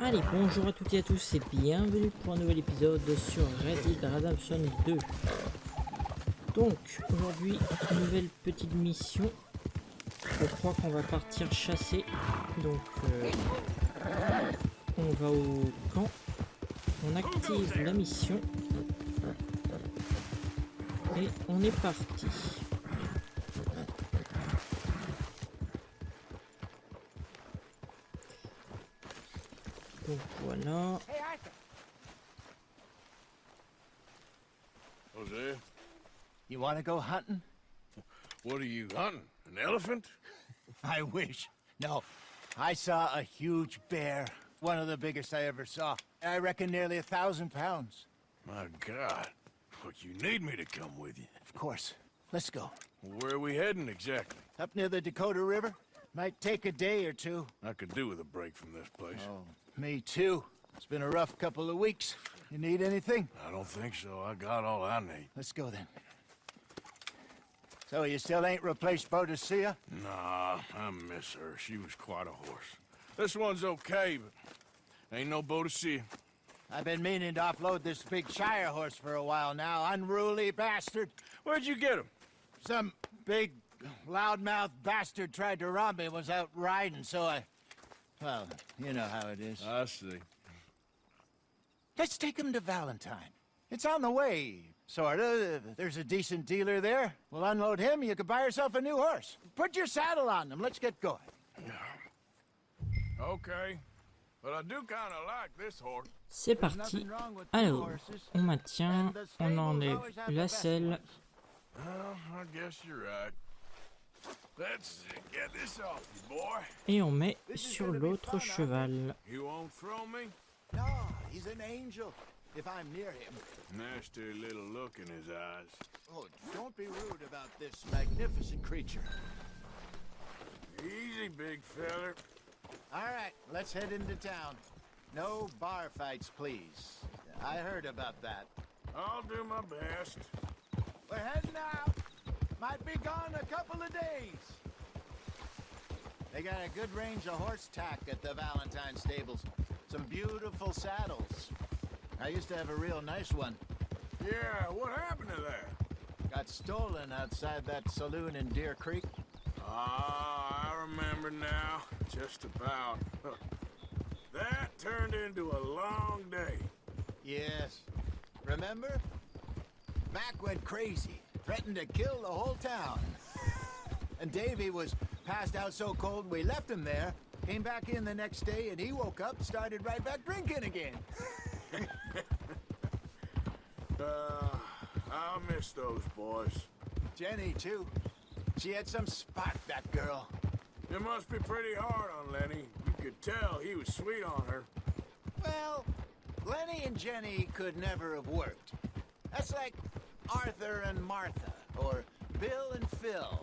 Allez, bonjour à toutes et à tous et bienvenue pour un nouvel épisode sur Red Dead Redemption2. Donc, aujourd'hui, nouvelle petite mission. Je crois qu'on va partir chasser. Donc, on va au camp. On active la mission. Et on est parti. Donc voilà. Jose, You want to go hunting? what are you hunting? An elephant? I wish. No, I saw a huge bear. One of the biggest I ever saw. I reckon nearly 1,000 pounds. My God. But you need me to come with you. Of course. Let's go. Where are we heading exactly? Up near the Dakota River. Might take a day or two. I could do with a break from this place. Oh, me too. It's been a rough couple of weeks. You need anything? I don't think so. I got all I need. Let's go then. So you still ain't replaced Boadicea? Nah, I miss her. She was quite a horse. This one's okay, but ain't no boat to see. I've been meaning to offload this big Shire horse for a while now. Unruly bastard. Where'd you get him? Some big, loudmouth bastard tried to rob me and was out riding, so I... Well, you know how it is. I see. Let's take him to Valentine. It's on the way, sorta. There's a decent dealer there. We'll unload him, you can buy yourself a new horse. Put your saddle on them, let's get going. Okay. But I do kind of like this horse. C'est parti. Alors, on maintient, on enlève la selle. Well, I guess you're right. Let's get this off you, boy. Et on met sur l'autre cheval. You won't throw me? No, he's an angel, if I'm near him. Nasty little look in his eyes. Oh, don't be rude about this magnificent creature. Easy, big feller. All right, let's head into town. No bar fights, please. I heard about that. I'll do my best. We're heading out. Might be gone a couple of days. They got a good range of horse tack at the Valentine stables. Some beautiful saddles. I used to have a real nice one. Yeah, what happened to that? Got stolen outside that saloon in Deer Creek. Ah, I remember now. Just about. That turned into a long day. Yes. Remember? Mac went crazy. Threatened to kill the whole town. And Davy was passed out so cold we left him there. Came back in the next day and he woke up, started right back drinking again. I'll miss those boys. Jenny, too. She had some spark, that girl. It must be pretty hard on Lenny. You could tell he was sweet on her. Well, Lenny and Jenny could never have worked. That's like Arthur and Martha, or Bill and Phil.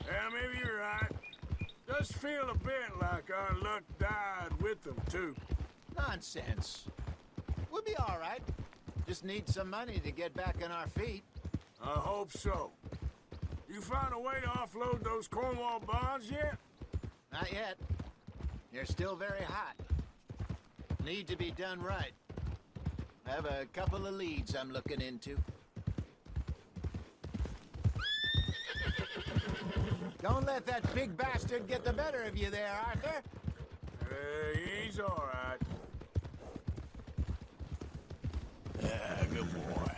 Yeah, maybe you're right. Does feel a bit like our luck died with them, too. Nonsense. We'll be all right. Just need some money to get back on our feet. I hope so. You found a way to offload those Cornwall bonds yet? Not yet. They're still very hot. Need to be done right. I have a couple of leads I'm looking into. Don't let that big bastard get the better of you there, Arthur. He's all right. Yeah, good boy.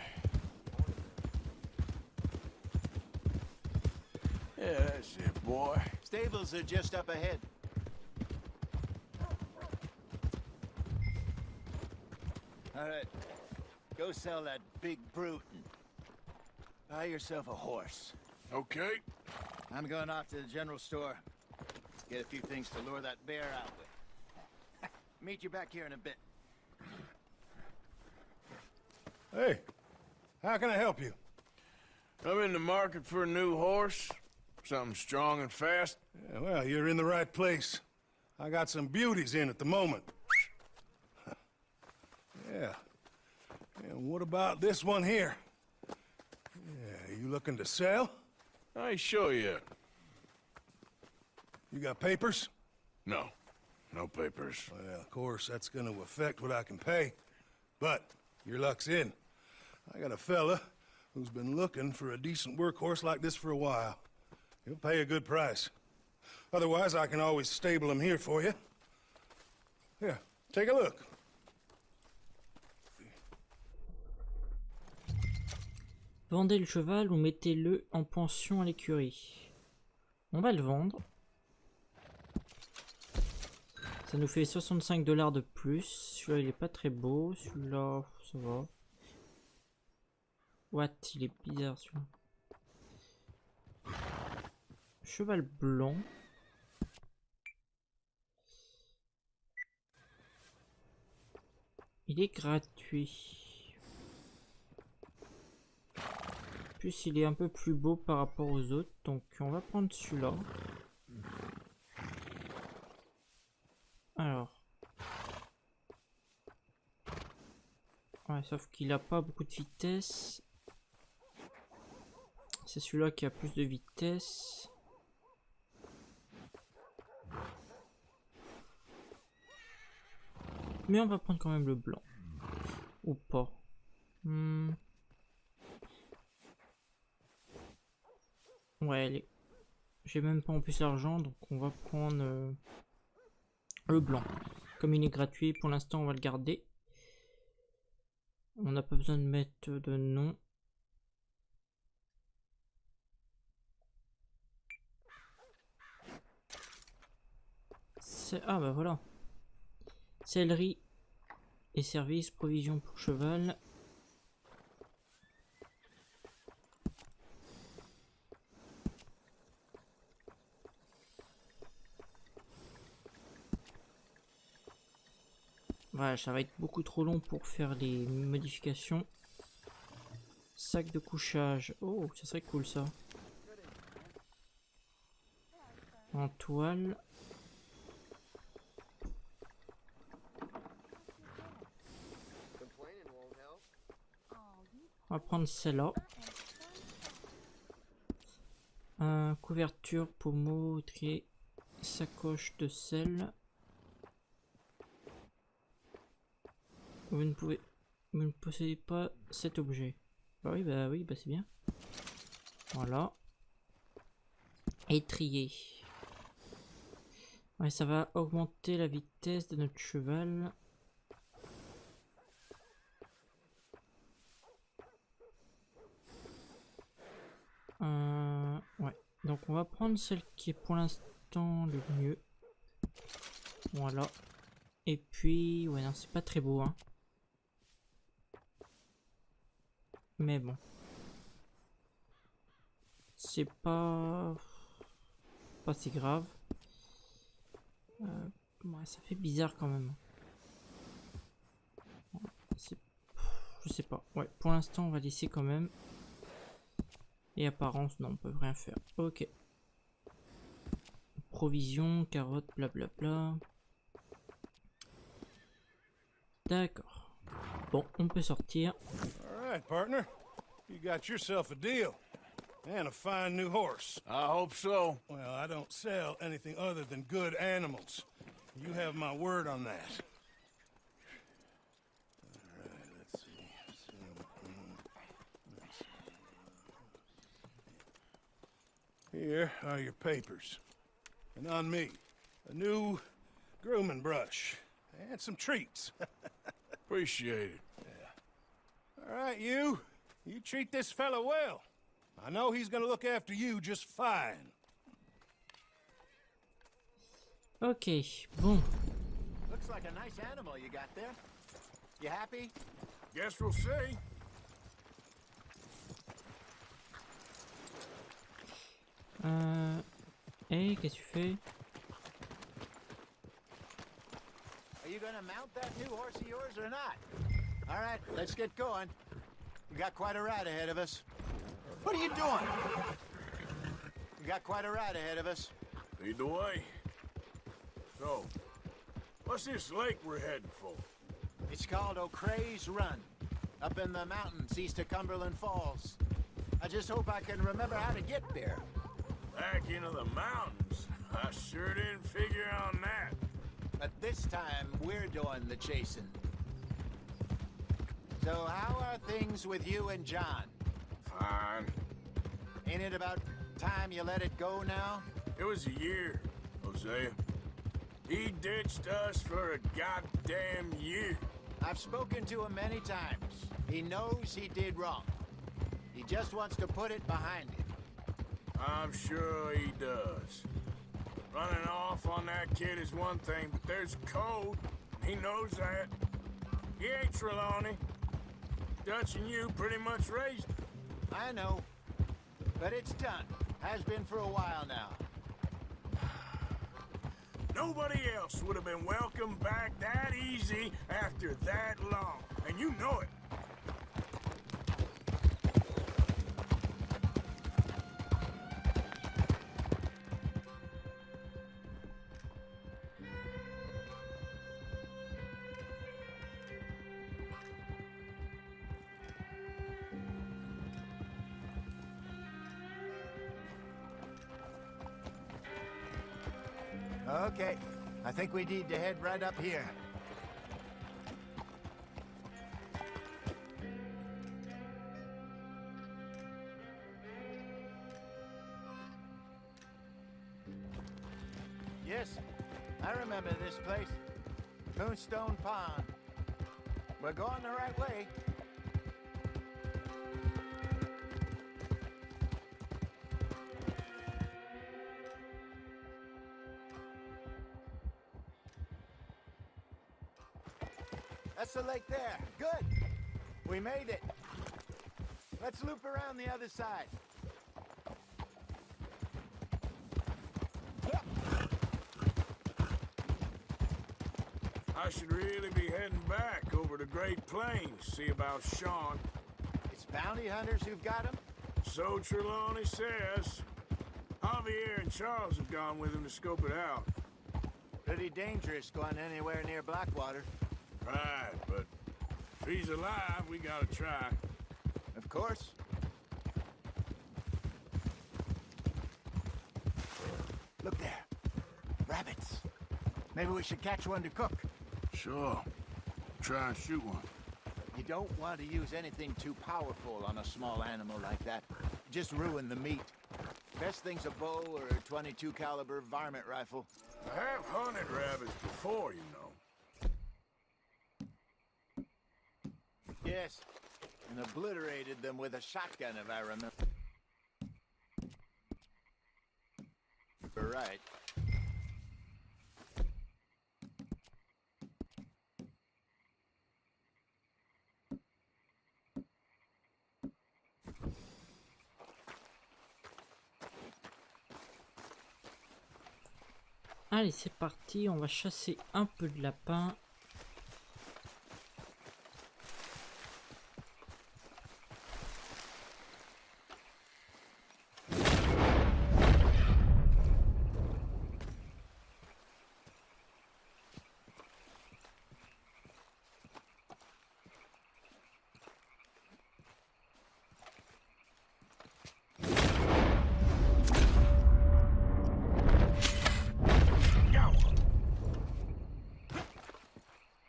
Yeah, that's it, boy. Stables are just up ahead. All right. Go sell that big brute and buy yourself a horse. Okay. I'm going off to the general store. Get a few things to lure that bear out with. Meet you back here in a bit. Hey, how can I help you? I'm in the market for a new horse. Something strong and fast. Yeah, well, you're in the right place. I got some beauties in at the moment. Yeah. And what about this one here? Yeah, you looking to sell? I ain't sure yet. You got papers? No. No papers. Well, of course, that's gonna affect what I can pay. But your luck's in. I got a fella who's been looking for a decent workhorse like this for a while. He'll pay a good price. Otherwise, I can always stable him here for you. Here, take a look. Vendez le cheval ou mettez-le en pension à l'écurie. On va le vendre. Ça nous fait 65 $ de plus. Celui-là, il est pas très beau. Celui-là, ça va. What? Il est bizarre, celui-là. Cheval blanc. Il est gratuit. En plus, il est un peu plus beau par rapport aux autres. Donc, on va prendre celui-là. Alors. Ouais, sauf qu'il a pas beaucoup de vitesse. C'est celui-là qui a plus de vitesse. Mais on va prendre quand même le blanc. Ou pas. Ouais, j'ai même pas en plus l'argent, donc on va prendre le blanc. Comme il est gratuit, pour l'instant on va le garder. On n'a pas besoin de mettre de nom. Ah bah voilà. Céleri et service, provision pour cheval. Voilà, ça va être beaucoup trop long pour faire les modifications. Sac de couchage. Oh, ça serait cool ça. En toile. On va prendre celle-là. Couverture, pommeau, trier, sacoche de sel. Vous ne possédez pas cet objet. Bah oui, bah c'est bien. Voilà. Étrier. Ouais, ça va augmenter la vitesse de notre cheval. Ouais. Donc on va prendre celle qui est pour l'instant le mieux. Voilà. Et puis, ouais, non, c'est pas très beau, hein. Mais bon. C'est pas si grave. Ouais, ça fait bizarre quand même. Je sais pas. Ouais, pour l'instant, on va laisser quand même. Et apparence, non, on peut rien faire. Ok. Provision, carottes, blablabla. D'accord. Bon, on peut sortir. All right, partner. You got yourself a deal. And a fine new horse. I hope so. Well, I don't sell anything other than good animals. You have my word on that. All right, let's see. Here are your papers. And on me, a new grooming brush. And some treats. Appreciate it. All right, you treat this fella well. I know he's gonna look after you just fine. Ok, bon. Looks like a nice animal you got there. You happy? Guess we'll see. Hey, qu'est-ce que tu fais? Are you gonna mount that new horse of yours or not? All right, let's get going. We got quite a ride ahead of us. What are you doing? We got quite a ride ahead of us. Lead the way. So, what's this lake we're heading for? It's called O'Creagh's Run, up in the mountains east of Cumberland Falls. I just hope I can remember how to get there. Back into the mountains? I sure didn't figure on that. time we're doing the chasing. So how are things with you and John? Fine. Ain't it about time you let it go now? It was a year, Hosea. He ditched us for a goddamn year. I've spoken to him many times. He knows he did wrong. He just wants to put it behind him. I'm sure he does. Running off on that kid is one thing, but there's code. He knows that. He ain't Trelawney. Dutch and you pretty much raised him. I know. But it's done. Has been for a while now. Nobody else would have been welcomed back that easy after that long. And you know it. Okay. I think we need to head right up here. Yes, I remember this place. Moonstone Pond. We're going the right way. That's the lake there. Good. We made it. Let's loop around the other side. I should really be heading back over the Great Plains, see about Sean. It's bounty hunters who've got him? So Trelawney says. Javier and Charles have gone with him to scope it out. Pretty dangerous going anywhere near Blackwater. Right, but if he's alive, we gotta try. Of course. Look there. Rabbits. Maybe we should catch one to cook. Sure. Try and shoot one. You don't want to use anything too powerful on a small animal like that. Just ruin the meat. Best thing's a bow or a .22 caliber varmint rifle. I have hunted rabbits before, you know. Yes, and obliterated them with a shotgun, if I remember. Right. Allez, c'est parti, on va chasser un peu de lapin.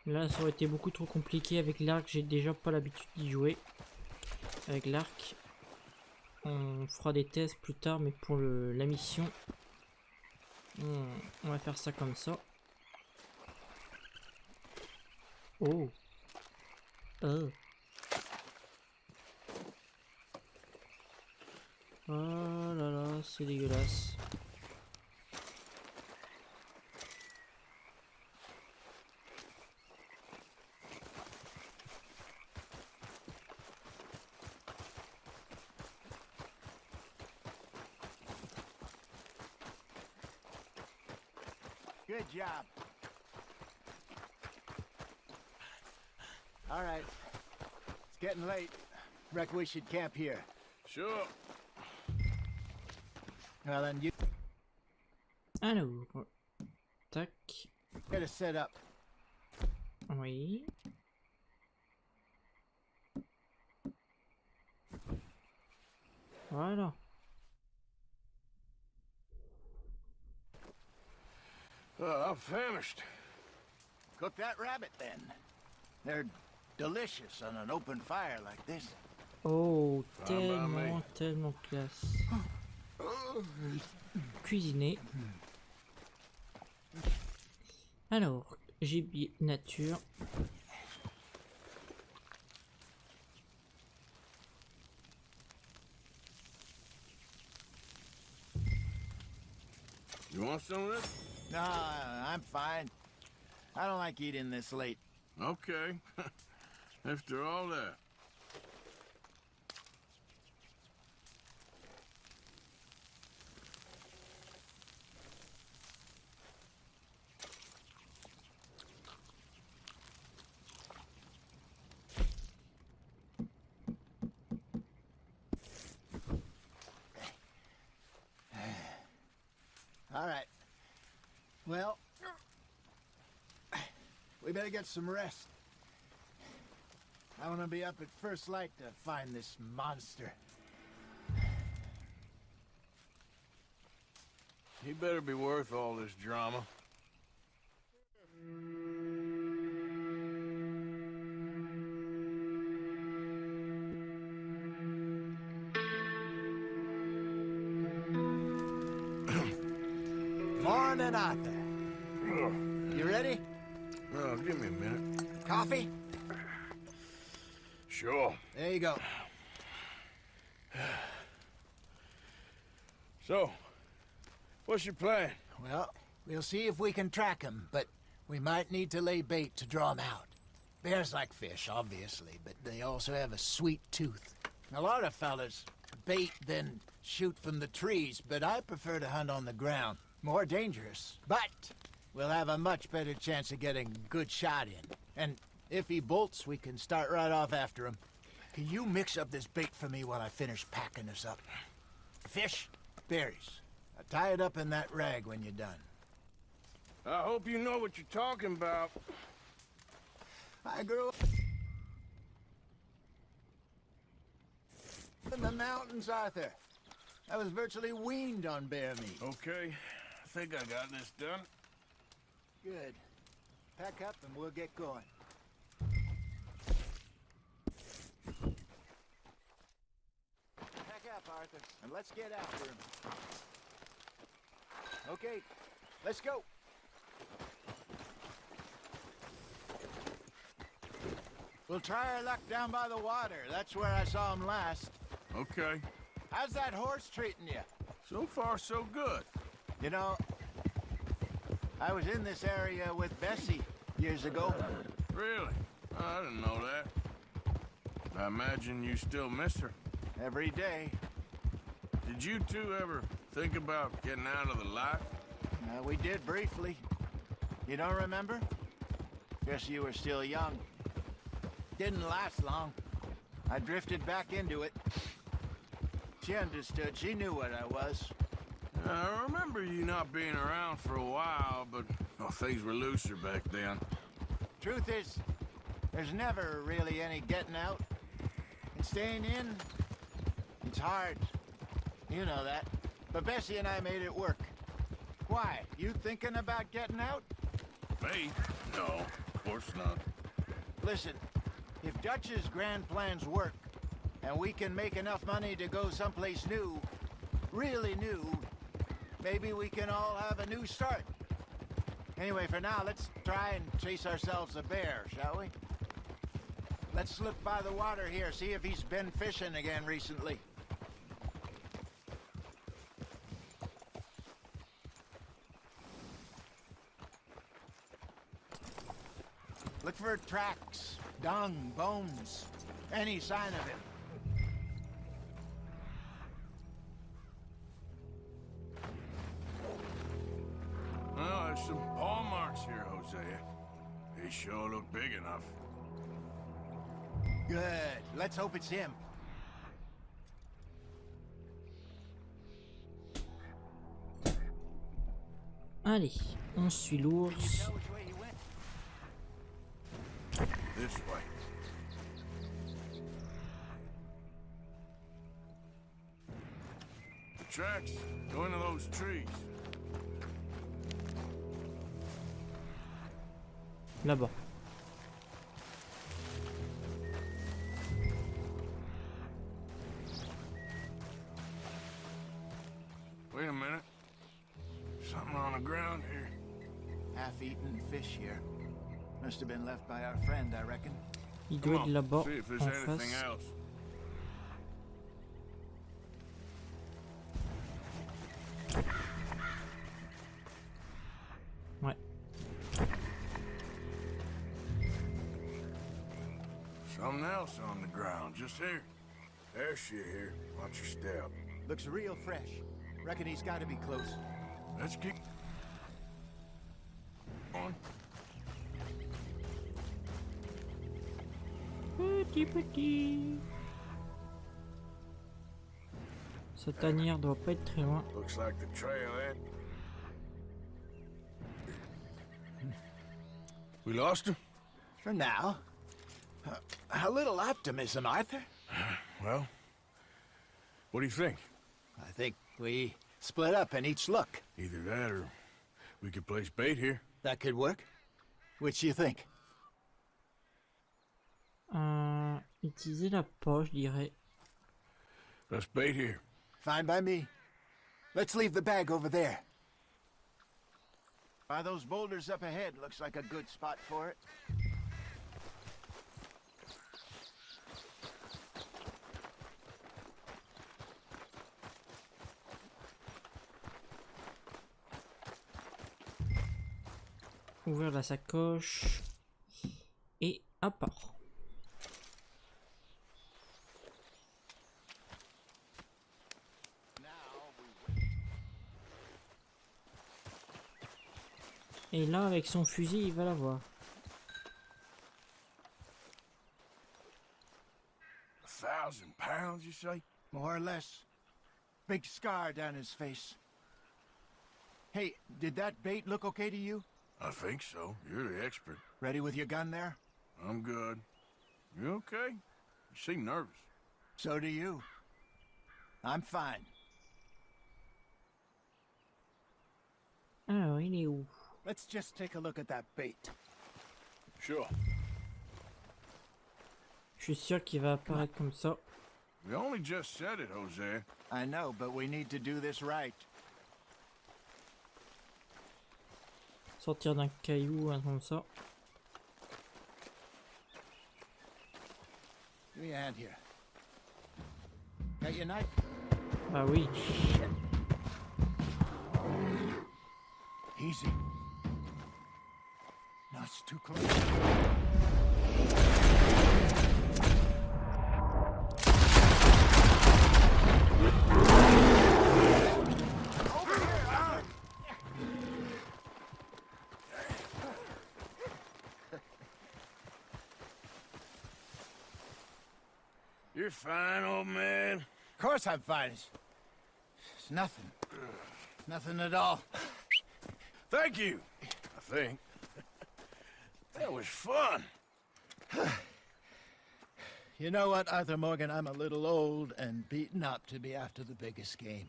Là, ça aurait été beaucoup trop compliqué avec l'arc. J'ai déjà pas l'habitude d'y jouer avec l'arc. On fera des tests plus tard, mais pour la mission, on va faire ça comme ça. Oh. Oh. Oh là là, c'est dégueulasse. Good job. All right. It's getting late. Reckon we should camp here. Sure. Well, then you Alors, tac. get us set up. Oui. Voilà. I'm famished. Cook that rabbit then. They're delicious on an open fire like this. Oh, tellement, tellement classe. Cuisiner. Alors, gibier nature. You want some of this? No, I'm fine. I don't like eating this late. Okay. After all that. All right. Well, we better get some rest. I want to be up at first light to find this monster. He better be worth all this drama. Morning, Arthur. You ready? Well, give me a minute. Coffee? Sure. There you go. So, what's your plan? Well, we'll see if we can track him, but we might need to lay bait to draw him out. Bears like fish, obviously, but they also have a sweet tooth. A lot of fellas bait, then shoot from the trees, but I prefer to hunt on the ground. More dangerous, but we'll have a much better chance of getting a good shot in. And if he bolts, we can start right off after him. Can you mix up this bait for me while I finish packing this up? Fish, berries. I'll tie it up in that rag when you're done. I hope you know what you're talking about. I grew up in the mountains, Arthur. I was virtually weaned on bear meat. Okay, I think I got this done. Good. Pack up and we'll get going. Pack up, Arthur, and let's get after him. Okay, let's go. We'll try our luck down by the water. That's where I saw him last. Okay. How's that horse treating you? So far, so good. You know, I was in this area with Bessie years ago. Really? I didn't know that. I imagine you still miss her. Every day. Did you two ever think about getting out of the life? We did briefly. You don't remember? Guess you were still young. Didn't last long. I drifted back into it. She understood. She knew what I was. I remember you not being around for a while, but things were looser back then. Truth is, there's never really any getting out. And staying in, it's hard. You know that. But Bessie and I made it work. Why? You thinking about getting out? Me? No, of course not. Listen, if Dutch's grand plans work, and we can make enough money to go someplace new, really new, maybe we can all have a new start. Anyway, for now, let's try and chase ourselves a bear, shall we? Let's slip by the water here, see if he's been fishing again recently. Look for tracks, dung, bones, any sign of him. Well, there's some paw marks here, Hosea. They sure look big enough. Good. Let's hope it's him. Allez, on suit l'ours. Which way he went? This way. The tracks go into those trees. Là-bas. Wait a minute. Something on the ground here. Half-eaten fish here. Must have been left by our friend, I reckon. Il doit être là-bas, See if there's en anything face. else. Ouais. Something else on the ground, just here. There's shit here. Watch your step. Looks real fresh. Reckon he's got to be close. Let's keep on. Petit. Sa tanière doit pas être très loin. Looks like the trailhead. We lost him? For now. A little optimism, Arthur. Well, what do you think? I think we split up and each look. Either that or we could place bait here. That could work. Which do you think? Utiliser la poche, je dirais. Let's bait here. Fine by me. Let's leave the bag over there. By those boulders up ahead, looks like a good spot for it. Ouvrir la sacoche. Et à part. Et là, avec son fusil, il va l'avoir. 1,000 pounds, you say? More or less. Big scar down his face. Hey, did that bait look okay to you? I think so. You're the expert. Ready with your gun there? I'm good. You okay? You seem nervous. So do you. I'm fine. Alors, il est où? Let's just take a look at that bait. Sure. Je suis sûr qu'il va apparaître comme ça. We only just said it, Jose. I know, but we need to do this right. Sortir d'un caillou, un comme ça. Give me a hand here. Got your knife? Bah oui. Easy. No, it's too close. You're fine, old man. Of course I'm fine. It's nothing. Nothing at all. Thank you, I think. That was fun. You know what, Arthur Morgan? I'm a little old and beaten up to be after the biggest game.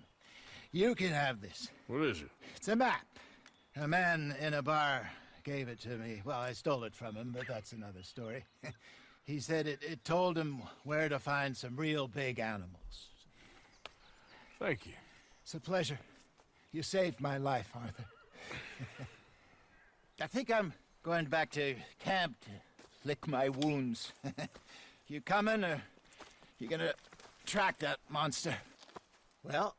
You can have this. What is it? It's a map. A man in a bar gave it to me. Well, I stole it from him, but that's another story. He said it told him where to find some real big animals. Thank you. It's a pleasure. You saved my life, Arthur. I think I'm going back to camp to lick my wounds. You coming, or you gonna track that monster? Well,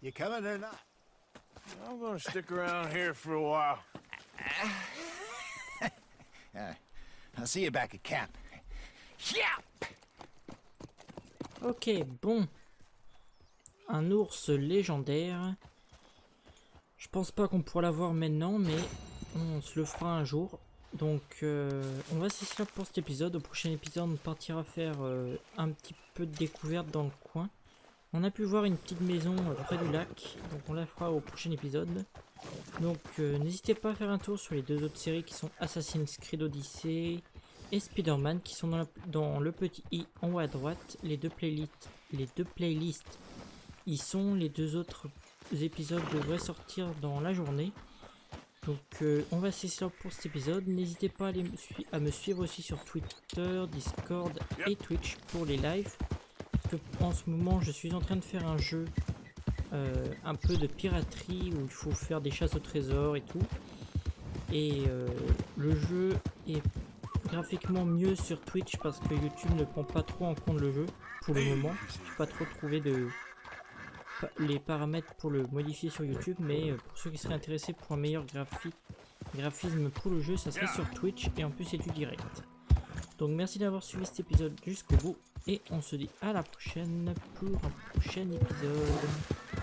you coming or not? I'm gonna stick around here for a while. I'll see you back at camp. Yeah! Ok, bon. Un ours légendaire. Je pense pas qu'on pourra l'avoir maintenant, mais on se le fera un jour. Donc on va se laisser là pour cet épisode. Au prochain épisode, on partira faire un petit peu de découverte dans le coin. On a pu voir une petite maison près du lac, donc on la fera au prochain épisode. Donc n'hésitez pas à faire un tour sur les deux autres séries qui sont Assassin's Creed Odyssey et Spider-Man, qui sont dans le petit i en haut à droite. Les deux playlists y sont. Les deux autres épisodes devraient sortir dans la journée. Donc on va se laisser là pour cet épisode. N'hésitez pas à, à me suivre aussi sur Twitter, Discord et Twitch pour les lives. Parce que en ce moment je suis en train de faire un jeu un peu de piraterie où il faut faire des chasses au trésor et tout. Et le jeu est graphiquement mieux sur Twitch parce que YouTube ne prend pas trop en compte le jeu pour le moment. Je n'ai pas trop trouvé les paramètres pour le modifier sur YouTube, mais pour ceux qui seraient intéressés pour un meilleur graphisme pour le jeu, ça serait sur Twitch et en plus c'est du direct. Donc merci d'avoir suivi cet épisode jusqu'au bout et on se dit à la prochaine pour un prochain épisode.